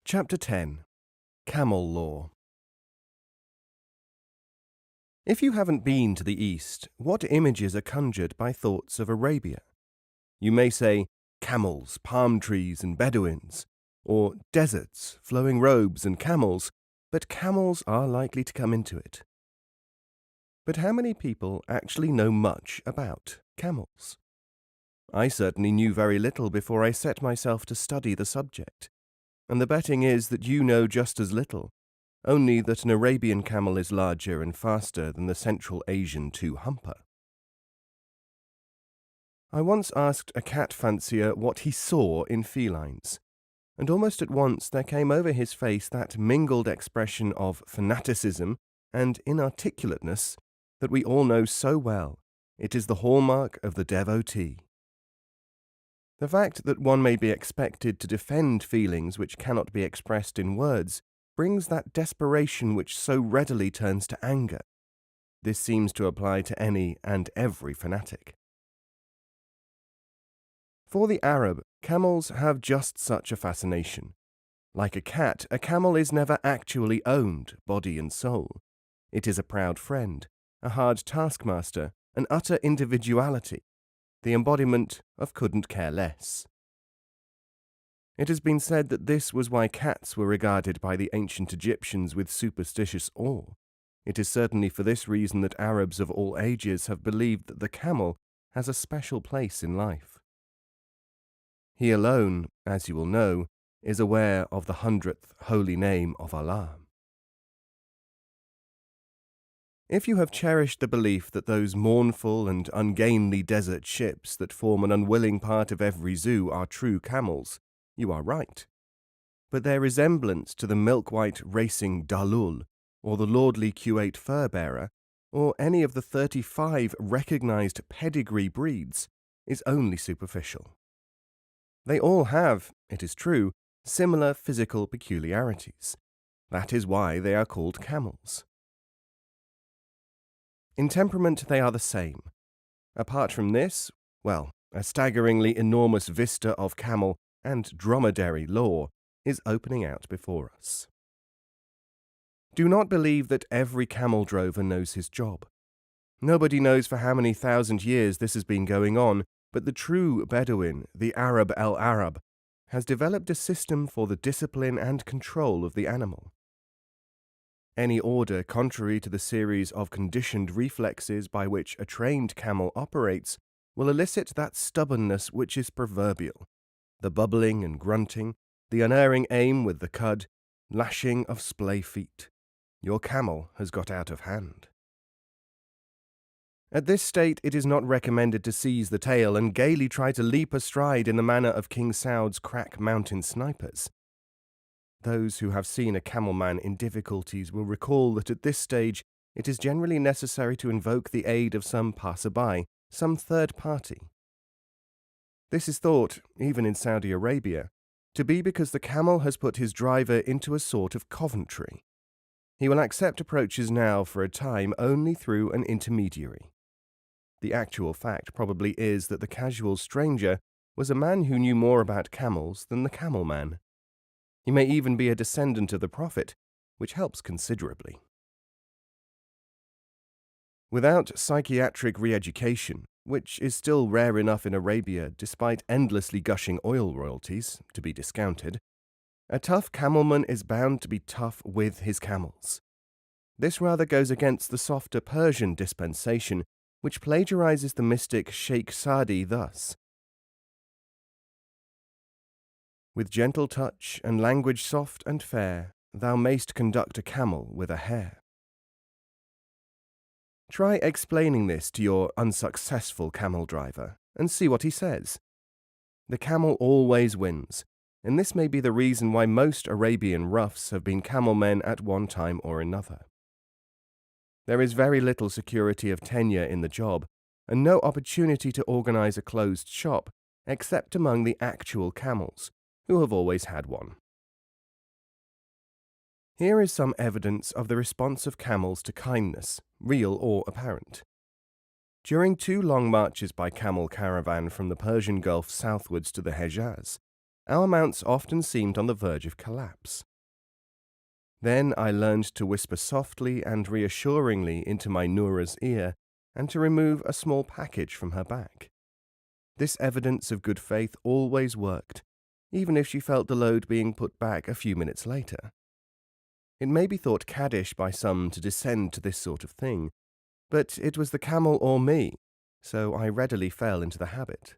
Chapter 10. Camel Lore. If you haven't been to the East, what images are conjured by thoughts of Arabia? You may say camels, palm trees and Bedouins, or deserts, flowing robes and camels, but camels are likely to come into it. But how many people actually know much about camels? I certainly knew very little before I set myself to study the subject, and the betting is that you know just as little, only that an Arabian camel is larger and faster than the Central Asian two-humper. I once asked a cat fancier what he saw in felines, and almost at once there came over his face that mingled expression of fanaticism and inarticulateness that we all know so well. It is the hallmark of the devotee. The fact that one may be expected to defend feelings which cannot be expressed in words brings that desperation which so readily turns to anger. This seems to apply to any and every fanatic. For the Arab, camels have just such a fascination. Like a cat, a camel is never actually owned, body and soul. It is a proud friend, a hard taskmaster, an utter individuality, the embodiment of couldn't care less. It has been said that this was why cats were regarded by the ancient Egyptians with superstitious awe. It is certainly for this reason that Arabs of all ages have believed that the camel has a special place in life. He alone, as you will know, is aware of the 100th holy name of Allah. If you have cherished the belief that those mournful and ungainly desert ships that form an unwilling part of every zoo are true camels, you are right. But their resemblance to the milk-white racing dalul, or the lordly Q8 fur-bearer, or any of the 35 recognized pedigree breeds, is only superficial. They all have, it is true, similar physical peculiarities. That is why they are called camels. In temperament they are the same. Apart from this, well, a staggeringly enormous vista of camel and dromedary lore is opening out before us. Do not believe that every camel drover knows his job. Nobody knows for how many thousand years this has been going on, but the true Bedouin, the Arab el-Arab, has developed a system for the discipline and control of the animal. Any order contrary to the series of conditioned reflexes by which a trained camel operates will elicit that stubbornness which is proverbial, the bubbling and grunting, the unerring aim with the cud, lashing of splay feet. Your camel has got out of hand. At this state it is not recommended to seize the tail and gaily try to leap astride in the manner of King Saud's crack mountain snipers. Those who have seen a camelman in difficulties will recall that at this stage it is generally necessary to invoke the aid of some passerby, some third party. This is thought, even in Saudi Arabia, to be because the camel has put his driver into a sort of Coventry. He will accept approaches now for a time only through an intermediary. The actual fact probably is that the casual stranger was a man who knew more about camels than the camelman. He may even be a descendant of the Prophet, which helps considerably. Without psychiatric re-education, which is still rare enough in Arabia despite endlessly gushing oil royalties, to be discounted, a tough camelman is bound to be tough with his camels. This rather goes against the softer Persian dispensation, which plagiarizes the mystic Sheikh Sadi thus: with gentle touch and language soft and fair, thou mayst conduct a camel with a hare. Try explaining this to your unsuccessful camel driver and see what he says. The camel always wins, and this may be the reason why most Arabian roughs have been camel men at one time or another. There is very little security of tenure in the job, and no opportunity to organize a closed shop except among the actual camels, who have always had one. Here is some evidence of the response of camels to kindness, real or apparent. During 2 long marches by camel caravan from the Persian Gulf southwards to the Hejaz, our mounts often seemed on the verge of collapse. Then I learned to whisper softly and reassuringly into my Noura's ear and to remove a small package from her back. This evidence of good faith always worked, even if she felt the load being put back a few minutes later. It may be thought caddish by some to descend to this sort of thing, but it was the camel or me, so I readily fell into the habit.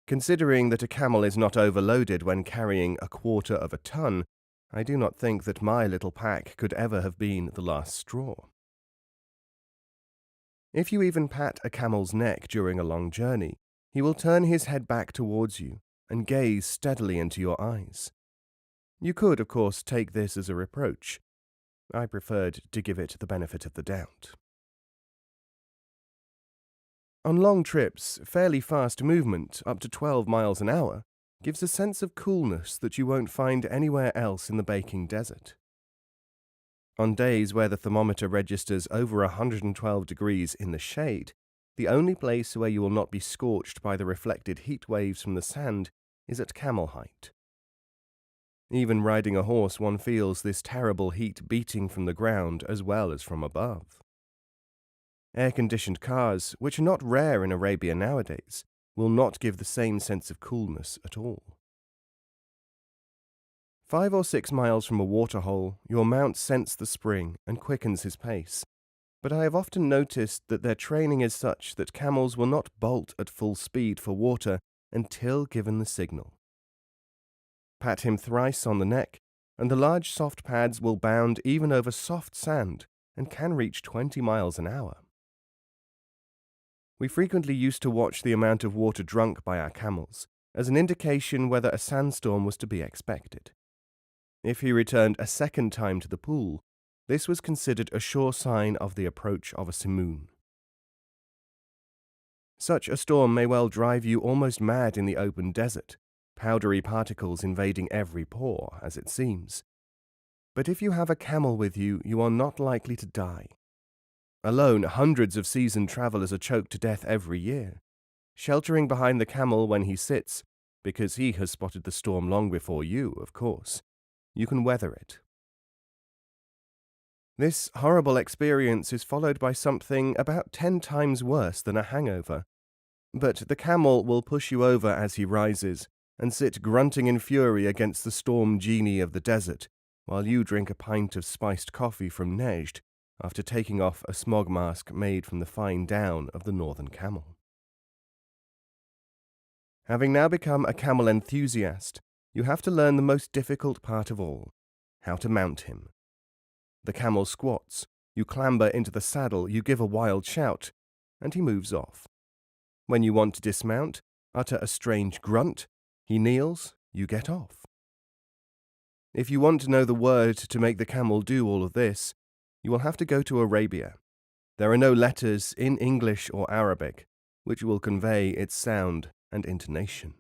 Considering that a camel is not overloaded when carrying 1/4 of a ton, I do not think that my little pack could ever have been the last straw. If you even pat a camel's neck during a long journey, he will turn his head back towards you and gaze steadily into your eyes. You could, of course, take this as a reproach. I preferred to give it the benefit of the doubt. On long trips, fairly fast movement, up to 12 miles an hour, gives a sense of coolness that you won't find anywhere else in the baking desert. On days where the thermometer registers over 112 degrees in the shade, the only place where you will not be scorched by the reflected heat waves from the sand is at camel height. Even riding a horse, one feels this terrible heat beating from the ground as well as from above. Air-conditioned cars, which are not rare in Arabia nowadays, will not give the same sense of coolness at all. 5 or 6 miles from a waterhole, your mount scents the spring and quickens his pace, but I have often noticed that their training is such that camels will not bolt at full speed for water until given the signal. Pat him thrice on the neck, and the large soft pads will bound even over soft sand and can reach 20 miles an hour. We frequently used to watch the amount of water drunk by our camels as an indication whether a sandstorm was to be expected. If he returned a second time to the pool, this was considered a sure sign of the approach of a simoon. Such a storm may well drive you almost mad in the open desert, powdery particles invading every pore, as it seems. But if you have a camel with you, you are not likely to die. Alone, hundreds of seasoned travelers are choked to death every year. Sheltering behind the camel when he sits, because he has spotted the storm long before you, of course, you can weather it. This horrible experience is followed by something about 10 times worse than a hangover. But the camel will push you over as he rises and sit grunting in fury against the storm genie of the desert, while you drink a pint of spiced coffee from Nejd after taking off a smog mask made from the fine down of the northern camel. Having now become a camel enthusiast, you have to learn the most difficult part of all, how to mount him. The camel squats, you clamber into the saddle, you give a wild shout, and he moves off. When you want to dismount, utter a strange grunt, he kneels, you get off. If you want to know the word to make the camel do all of this, you will have to go to Arabia. There are no letters in English or Arabic which will convey its sound and intonation.